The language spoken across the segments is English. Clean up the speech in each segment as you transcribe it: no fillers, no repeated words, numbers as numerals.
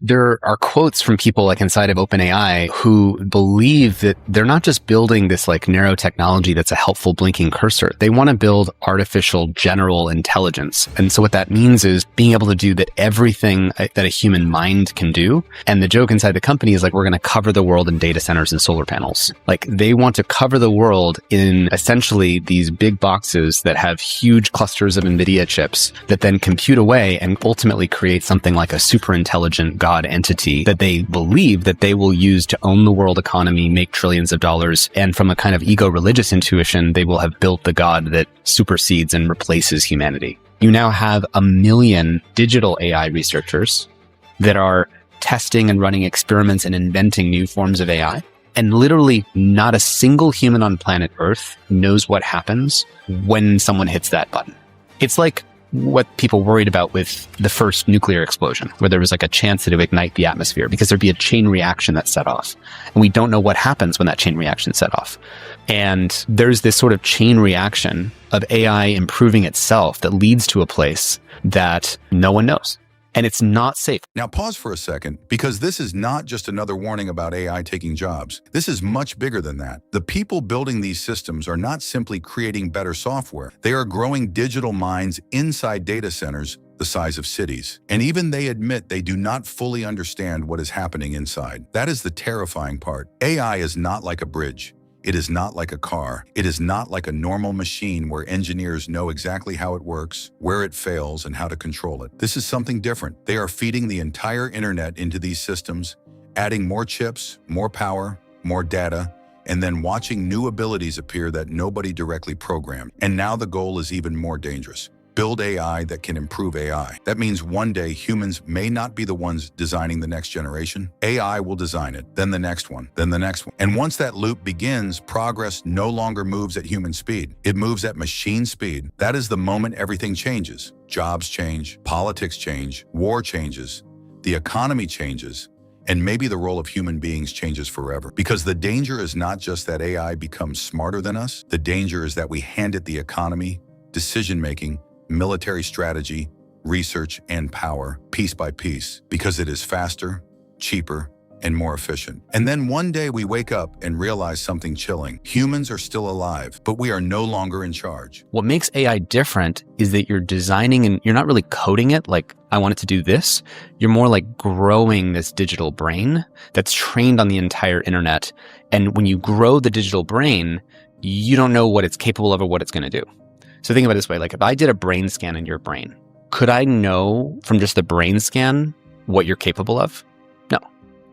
There are quotes from people like inside of OpenAI who believe that they're not just building this like narrow technology that's a helpful blinking cursor. They want to build artificial general intelligence. And so what that means is being able to do that everything that a human mind can do. And the joke inside the company is like, we're going to cover the world in data centers and solar panels. Like they want to cover the world in essentially these big boxes that have huge clusters of NVIDIA chips that then compute away and ultimately create something like a super intelligent God entity that they believe that they will use to own the world economy, make trillions of dollars. And from a kind of ego religious intuition, they will have built the God that supersedes and replaces humanity. You now have 1 million digital AI researchers that are testing and running experiments and inventing new forms of AI. And literally not a single human on planet Earth knows what happens when someone hits that button. It's like what people worried about with the first nuclear explosion, where there was like a chance that it would ignite the atmosphere because there'd be a chain reaction that set off. And we don't know what happens when that chain reaction set off. And there's this sort of chain reaction of AI improving itself that leads to a place that no one knows. And it's not safe. Now pause for a second, because this is not just another warning about AI taking jobs. This is much bigger than that. The people building these systems are not simply creating better software. They are growing digital minds inside data centers the size of cities. And even they admit they do not fully understand what is happening inside. That is the terrifying part. AI is not like a bridge. It is not like a car. It is not like a normal machine where engineers know exactly how it works, where it fails, and how to control it. This is something different. They are feeding the entire internet into these systems, adding more chips, more power, more data, and then watching new abilities appear that nobody directly programmed. And now the goal is even more dangerous. Build AI that can improve AI. That means one day humans may not be the ones designing the next generation. AI will design it, then the next one, then the next one. And once that loop begins, progress no longer moves at human speed. It moves at machine speed. That is the moment everything changes. Jobs change, politics change, war changes, the economy changes, and maybe the role of human beings changes forever. Because the danger is not just that AI becomes smarter than us. The danger is that we hand it the economy, decision-making, military strategy, research, and power, piece by piece, because it is faster, cheaper, and more efficient. And then one day we wake up and realize something chilling. Humans are still alive, but we are no longer in charge. What makes AI different is that you're designing and you're not really coding it like, I want it to do this. You're more like growing this digital brain that's trained on the entire internet. And when you grow the digital brain, you don't know what it's capable of or what it's going to do. So think about it this way, like if I did a brain scan in your brain, could I know from just the brain scan what you're capable of? No.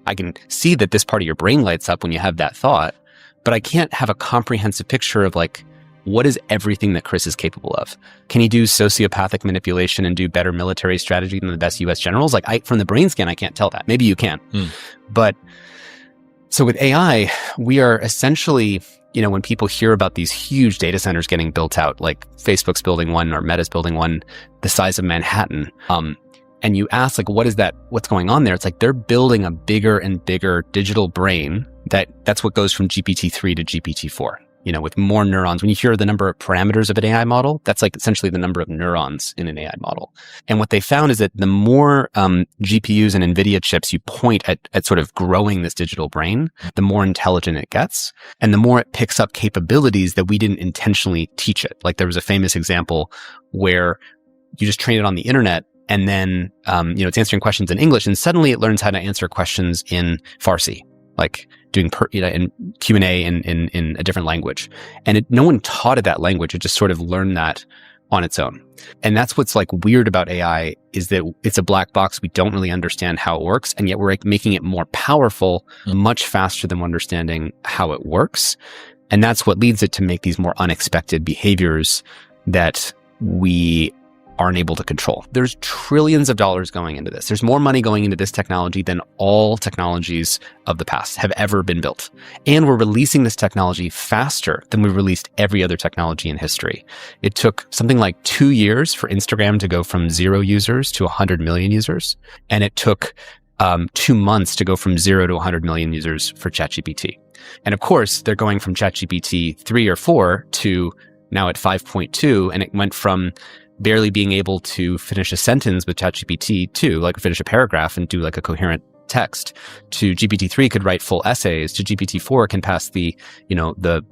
I can see that this part of your brain lights up when you have that thought, but I can't have a comprehensive picture of like, what is everything that Chris is capable of? Can he do sociopathic manipulation and do better military strategy than the best US generals? Like from the brain scan, I can't tell that. Maybe you can. But so with AI, we are essentially, when people hear about these huge data centers getting built out, like Facebook's building one or Meta's building one the size of Manhattan, and you ask like, what's going on there? It's like they're building a bigger and bigger digital brain that's what goes from GPT-3 to GPT-4. With more neurons. When you hear the number of parameters of an AI model, that's like essentially the number of neurons in an AI model. And what they found is that the more GPUs and NVIDIA chips you point at sort of growing this digital brain, the more intelligent it gets, and the more it picks up capabilities that we didn't intentionally teach it. Like there was a famous example where you just train it on the internet, and then it's answering questions in English, and suddenly it learns how to answer questions in Farsi, like doing in Q&A in a different language. And no one taught it that language. It just sort of learned that on its own. And that's what's like weird about AI, is that it's a black box. We don't really understand how it works. And yet we're like making it more powerful much faster than we're understanding how it works. And that's what leads it to make these more unexpected behaviors that we aren't able to control. There's trillions of dollars going into this. There's more money going into this technology than all technologies of the past have ever been built. And we're releasing this technology faster than we released every other technology in history. It took something like 2 years for Instagram to go from 0 users to 100 million users. And it took 2 months to go from 0 to 100 million users for ChatGPT. And of course, they're going from ChatGPT 3 or 4 to now at 5.2. And it went from barely being able to finish a sentence with ChatGPT 2, like finish a paragraph and do like a coherent text, to GPT-3 could write full essays, to GPT-4 can pass the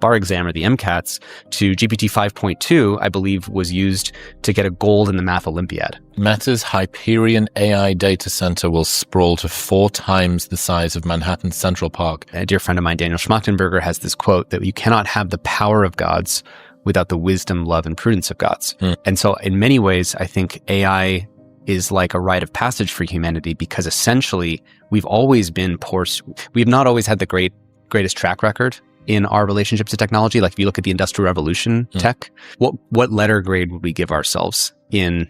bar exam or the MCATs, to GPT 5.2, I believe, was used to get a gold in the Math Olympiad. Meta's Hyperion AI data center will sprawl to 4 times the size of Manhattan's Central Park. A dear friend of mine, Daniel Schmachtenberger, has this quote that you cannot have the power of gods without the wisdom, love, and prudence of gods. And so in many ways, I think AI is like a rite of passage for humanity, because essentially we've always been poor. We've not always had the greatest track record in our relationship to technology. Like if you look at the Industrial Revolution tech, what letter grade would we give ourselves in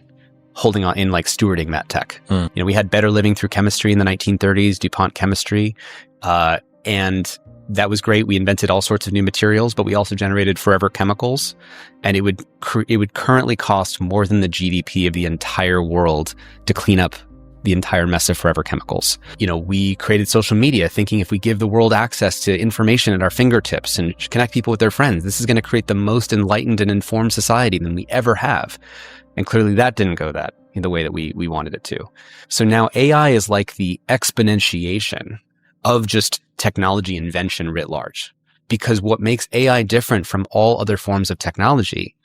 holding on, in like stewarding that tech? We had better living through chemistry in the 1930s, DuPont chemistry, and that was great. We invented all sorts of new materials, but we also generated forever chemicals, and it would currently cost more than the GDP of the entire world to clean up the entire mess of forever chemicals. We created social media thinking if we give the world access to information at our fingertips and connect people with their friends, this is going to create the most enlightened and informed society than we ever have. And clearly that didn't go in the way that we wanted it to. So now AI is like the exponentiation of just technology invention writ large. Because what makes AI different from all other forms of technology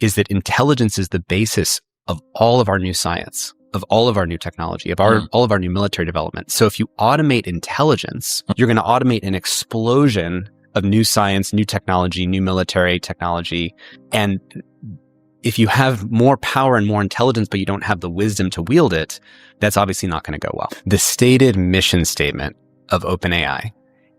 is that intelligence is the basis of all of our new science, of all of our new technology, of all of our new military development. So if you automate intelligence, you're going to automate an explosion of new science, new technology, new military technology. And if you have more power and more intelligence, but you don't have the wisdom to wield it, that's obviously not going to go well. The stated mission statement of OpenAI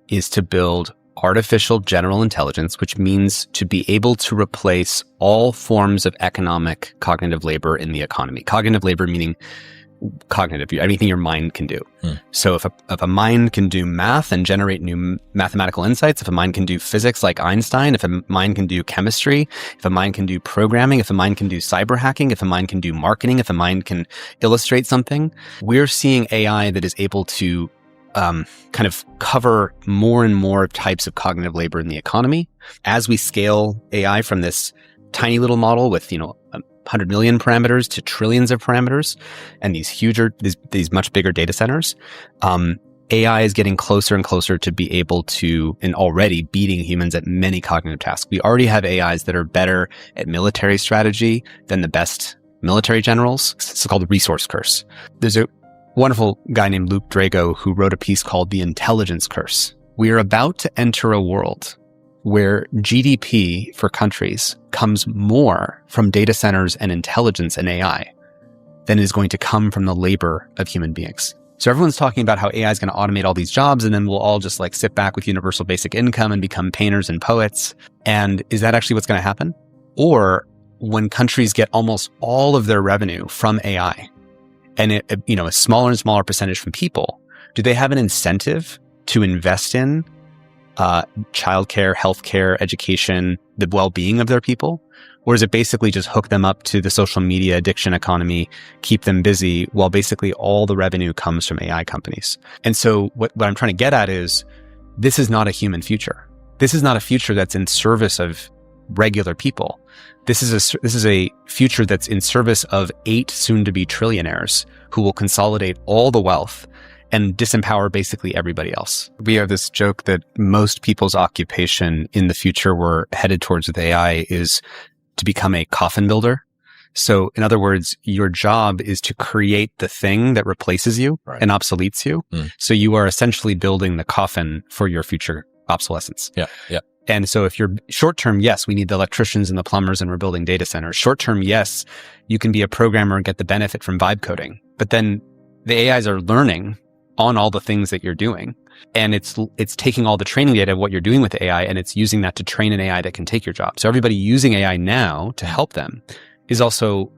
is to build artificial general intelligence, which means to be able to replace all forms of economic cognitive labor in the economy. Cognitive labor meaning anything your mind can do. So if a mind can do math and generate new mathematical insights, if a mind can do physics like Einstein, if a mind can do chemistry, if a mind can do programming, if a mind can do cyber hacking, if a mind can do marketing, if a mind can illustrate something, we're seeing AI that is able to kind of cover more and more types of cognitive labor in the economy. As we scale AI from this tiny little model with, 100 million parameters to trillions of parameters and these much bigger data centers, AI is getting closer and closer to be able to, and already beating humans at many cognitive tasks. We already have AIs that are better at military strategy than the best military generals. It's called the resource curse. There's a wonderful guy named Luke Drago who wrote a piece called The Intelligence Curse. We are about to enter a world where GDP for countries comes more from data centers and intelligence and AI than is going to come from the labor of human beings. So everyone's talking about how AI is going to automate all these jobs, and then we'll all just like sit back with universal basic income and become painters and poets. And is that actually what's going to happen? Or when countries get almost all of their revenue from AI, and a smaller and smaller percentage from people, do they have an incentive to invest in childcare, healthcare, education, the well-being of their people? Or is it basically just hook them up to the social media addiction economy, keep them busy, while basically all the revenue comes from AI companies? And so what I'm trying to get at is, this is not a human future. This is not a future that's in service of regular people. This is a future that's in service of 8 soon-to-be trillionaires who will consolidate all the wealth and disempower basically everybody else. We have this joke that most people's occupation in the future we're headed towards with AI is to become a coffin builder. So in other words, your job is to create the thing that replaces you and obsoletes you. So you are essentially building the coffin for your future obsolescence. Yeah. And so if you're short term, yes, we need the electricians and the plumbers and we're building data centers. Short term, yes, you can be a programmer and get the benefit from vibe coding. But then the AIs are learning on all the things that you're doing. And it's taking all the training data of what you're doing with AI, and it's using that to train an AI that can take your job. So everybody using AI now to help them is also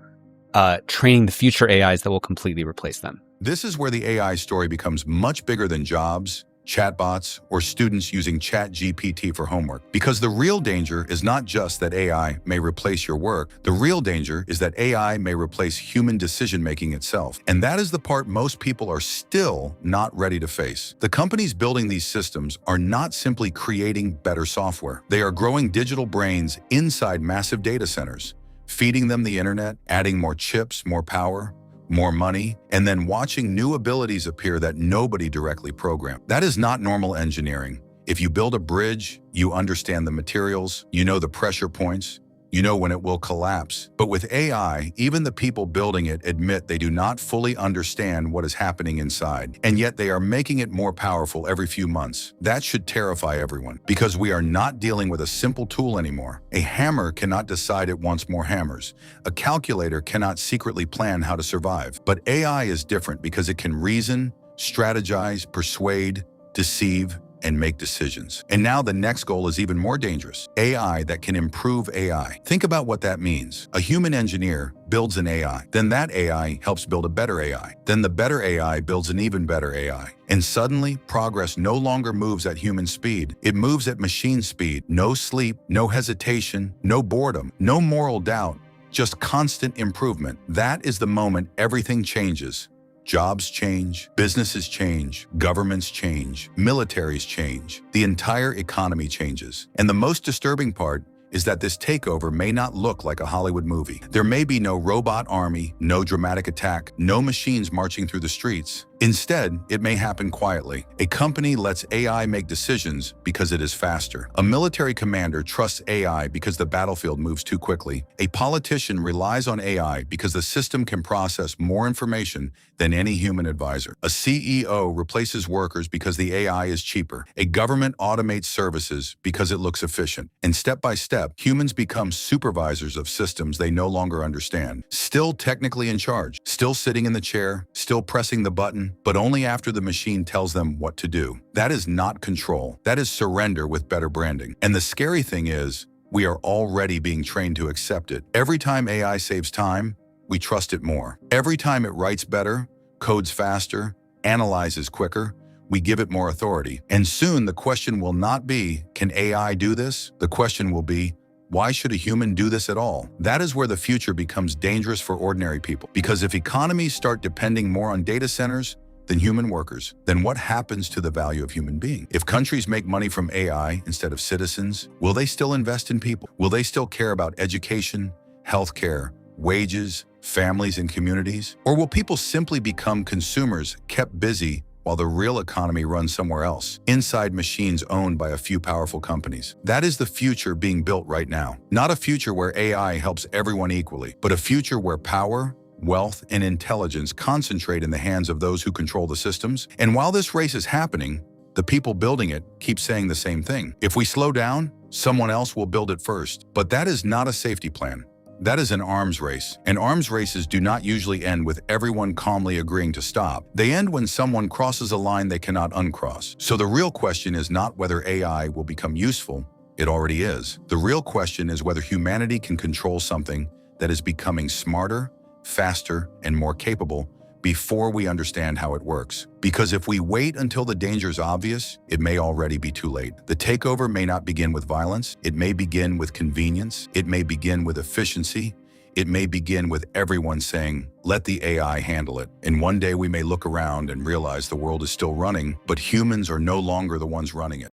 training the future AIs that will completely replace them. This is where the AI story becomes much bigger than jobs, chatbots, or students using ChatGPT for homework. Because the real danger is not just that AI may replace your work. The real danger is that AI may replace human decision-making itself. And that is the part most people are still not ready to face. The companies building these systems are not simply creating better software. They are growing digital brains inside massive data centers, feeding them the internet, adding more chips, more power, more money, and then watching new abilities appear that nobody directly programmed. That is not normal engineering. If you build a bridge, you understand the materials, you know the pressure points, you know when it will collapse. But with AI, even the people building it admit they do not fully understand what is happening inside, and yet they are making it more powerful every few months. That should terrify everyone, because we are not dealing with a simple tool anymore. A hammer cannot decide it wants more hammers. A calculator cannot secretly plan how to survive. But AI is different because it can reason, strategize, persuade, deceive, and make decisions. And now the next goal is even more dangerous. AI that can improve AI. Think about what that means. A human engineer builds an AI. Then that AI helps build a better AI. Then the better AI builds an even better AI. And suddenly, progress no longer moves at human speed. It moves at machine speed. No sleep, no hesitation, no boredom, no moral doubt, just constant improvement. That is the moment everything changes. Jobs change, businesses change, governments change, militaries change. The entire economy changes. And the most disturbing part is that this takeover may not look like a Hollywood movie. There may be no robot army, no dramatic attack, no machines marching through the streets. Instead, it may happen quietly. A company lets AI make decisions because it is faster. A military commander trusts AI because the battlefield moves too quickly. A politician relies on AI because the system can process more information than any human advisor. A CEO replaces workers because the AI is cheaper. A government automates services because it looks efficient. And step by step, humans become supervisors of systems they no longer understand. Still technically in charge, still sitting in the chair, still pressing the button, but only after the machine tells them what to do. That is not control. That is surrender with better branding. And the scary thing is, we are already being trained to accept it. Every time AI saves time, we trust it more. Every time it writes better, codes faster, analyzes quicker, we give it more authority. And soon the question will not be, can AI do this? The question will be, why should a human do this at all? That is where the future becomes dangerous for ordinary people. Because if economies start depending more on data centers than human workers, then what happens to the value of human being? If countries make money from AI instead of citizens, will they still invest in people? Will they still care about education, healthcare, wages, families, and communities? Or will people simply become consumers kept busy while the real economy runs somewhere else, inside machines owned by a few powerful companies? That is the future being built right now. Not a future where AI helps everyone equally, but a future where power, wealth, and intelligence concentrate in the hands of those who control the systems. And while this race is happening, the people building it keep saying the same thing. If we slow down, someone else will build it first. But that is not a safety plan. That is an arms race, and arms races do not usually end with everyone calmly agreeing to stop. They end when someone crosses a line they cannot uncross. So the real question is not whether AI will become useful. It already is. The real question is whether humanity can control something that is becoming smarter, faster, and more capable before we understand how it works. Because if we wait until the danger is obvious, it may already be too late. The takeover may not begin with violence. It may begin with convenience. It may begin with efficiency. It may begin with everyone saying, let the AI handle it. And one day we may look around and realize the world is still running, but humans are no longer the ones running it.